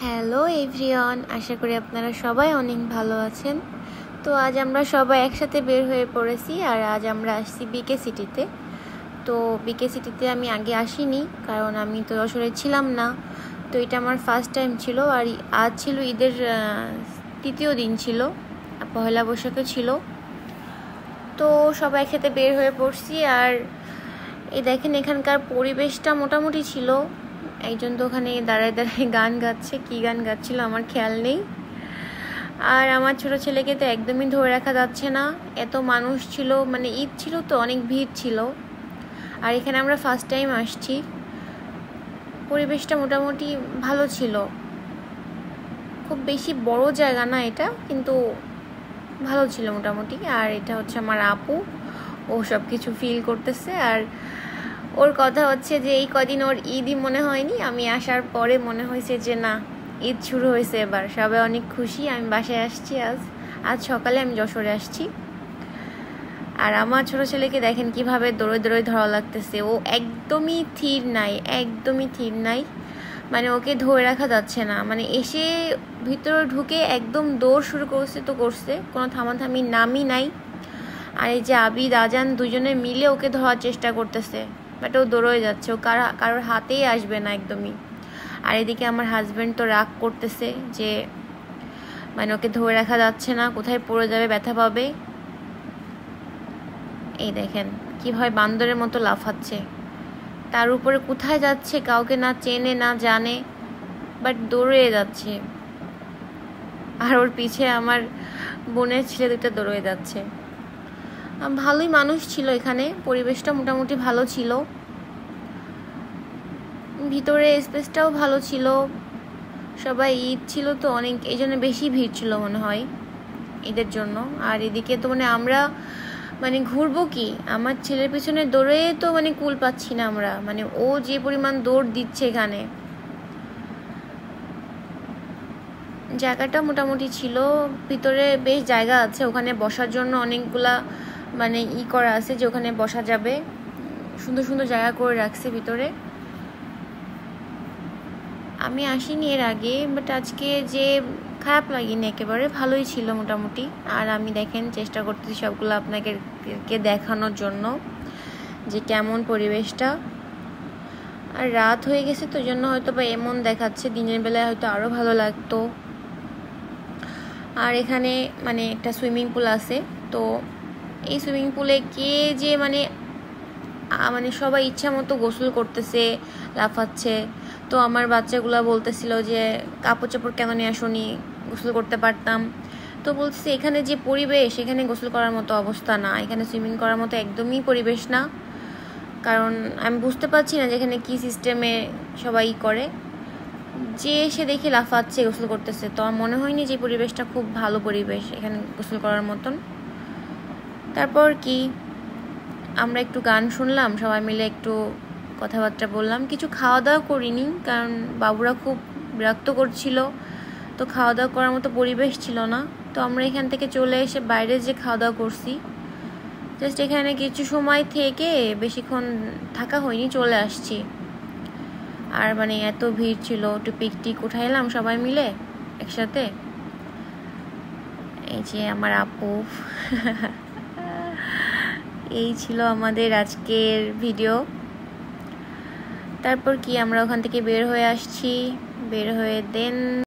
Hello everyone, আশা করি আপনারা সবাই অনেক ভালো আছেন। তো আজ আমরা সবাই একসাথে বের হয়ে পড়েছি, আর আজ আমরা আসছি বিকে সিটিতে। তো বিকে সিটিতে আমি আগে আসিনি, কারণ আমি তো যশোরে ছিলাম না। তো এটা আমার ফার্স্ট টাইম ছিল। আর আজ ছিল ঈদের তৃতীয় দিন ছিল, পয়লা বৈশাখে ছিল। তো সবাই একসাথে বের হয়ে পড়ছি। আর এই দেখেন, এখানকার পরিবেশটা মোটামুটি ছিল। একজন তো ওখানে দাঁড়ায় দাঁড়ায় গান গাচ্ছে, কি গান গাচ্ছিল আমার খেয়াল নেই। আর আমার ছোট ছেলেকে তো একদমই ধরে রাখা যাচ্ছে না, এত মানুষ ছিল। মানে ঈদ ছিল তো অনেক ভিড় ছিল। আর এখানে আমরা ফার্স্ট টাইম আসছি। পরিবেশটা মোটামুটি ভালো ছিল, খুব বেশি বড় জায়গা না এটা, কিন্তু ভালো ছিল মোটামুটি। আর এটা হচ্ছে আমার আপু, ও সব কিছু ফিল করতেছে। আর ওর কথা হচ্ছে যে এই কদিন ওর ঈদই মনে হয়নি, আমি আসার পরে মনে হয়েছে যে না, ঈদ শুরু হয়েছে এবার। সবাই অনেক খুশি। আমি বাসায় আসছি আজ সকালে আমি যশোরে আসছি। আর আমার ছোট ছেলেকে দেখেন কিভাবে দৌড়ে দৌড়ে ধরা লাগতেছে। ও একদমই থির নাই, মানে ওকে ধরে রাখা যাচ্ছে না। মানে এসে ভিতরে ঢুকে একদম দৌড় শুরু করছে, কোনো থামাথামি নামই নাই। আর এই যে আবিদ আজান দুজনে মিলে ওকে ধরার চেষ্টা করতেছে, বাট ও দৌড়ে যাচ্ছে। ও কারোর হাতেই আসবে না একদমই। আর এদিকে আমার হাজব্যান্ড তো রাগ করতেছে যে মানে ওকে ধরে রাখা যাচ্ছে না, কোথায় পড়ে যাবে, ব্যথা পাবে। এই দেখেন কিভাবে বান্দরের মতো লাফাচ্ছে, তার উপরে কোথায় যাচ্ছে কাউকে না চেনে না জানে, বাট দৌড়ে যাচ্ছে। আর ওর পিছে আমার বোনের ছেলে দুটো দৌড়ে যাচ্ছে। ভালোই মানুষ ছিল এখানে, পরিবেশটা মোটামুটি ভালো ছিল, ভিতরে স্পেসটাও ভালো ছিল। সবাই ঈদ ছিল তো অনেক, এই জন্য বেশি ভিড় ছিল মনে হয় ঈদের জন্য। আর এদিকে তো মানে আমরা মানে ঘুরবো কি, আমার ছেলের পিছনে দৌড়ে তো মানে কুল পাচ্ছি না আমরা। মানে ও যে পরিমাণ দৌড় দিচ্ছে এখানে। জায়গাটা মোটামুটি ছিল, ভিতরে বেশ জায়গা আছে, ওখানে বসার জন্য অনেকগুলা মানে করা আছে যে ওখানে বসা যাবে। সুন্দর সুন্দর জায়গা করে রাখছে ভিতরে। আমি আসিনি এর আগে, বাট আজকে যে খারাপ লাগেনি, একেবারে ভালোই ছিল মোটামুটি। আর আমি দেখেন চেষ্টা করতেছি সবগুলো আপনাকে দেখানোর জন্য যে কেমন পরিবেশটা। আর রাত হয়ে গেছে তো জন্য হয়তো বা এমন দেখাচ্ছে, দিনের বেলায় হয়তো আরও ভালো লাগতো। আর এখানে মানে একটা সুইমিং পুল আছে। তো এই সুইমিং পুলে কে যে মানে মানে সবাই ইচ্ছা মতো গোসল করতেছে, লাফাচ্ছে। তো আমার বাচ্চাগুলো বলতেছিল যে কাপড় চাপড় কেন নিয়ে আসোনি, গোসল করতে পারতাম। তো বলতেছে এখানে যে পরিবেশ, এখানে গোসল করার মতো অবস্থা না, এখানে সুইমিং করার মতো একদমই পরিবেশ না। কারণ আমি বুঝতে পারছি না যে এখানে কী সিস্টেমে সবাই করে, যে এসে দেখে লাফাচ্ছে, গোসল করতেছে। তো আমার মনে হয়নি যে পরিবেশটা খুব ভালো পরিবেশ এখানে গোসল করার মতন। তারপর কি আমরা একটু গান শুনলাম, সবাই মিলে একটু কথাবার্তা বললাম, কিছু খাওয়া দাওয়া করিনি কারণ বাবুরা খুব বিরক্ত করছিল। তো খাওয়া দাওয়া করার মতো পরিবেশ ছিল না। তো আমরা এখান থেকে চলে এসে বাইরে যে খাওয়া দাওয়া করছি, জাস্ট এখানে কিছু সময় থেকে বেশিক্ষণ থাকা হয়নি, চলে আসছি। আর মানে এত ভিড় ছিল, একটু পিকটিক উঠাইলাম সবাই মিলে একসাথে। এই যে আমার আপু এই ছিল আমাদের আজকের ভিডিও। তারপর কি আমরা ওখান থেকে বের হয়ে আসছি, বের হয়ে দেন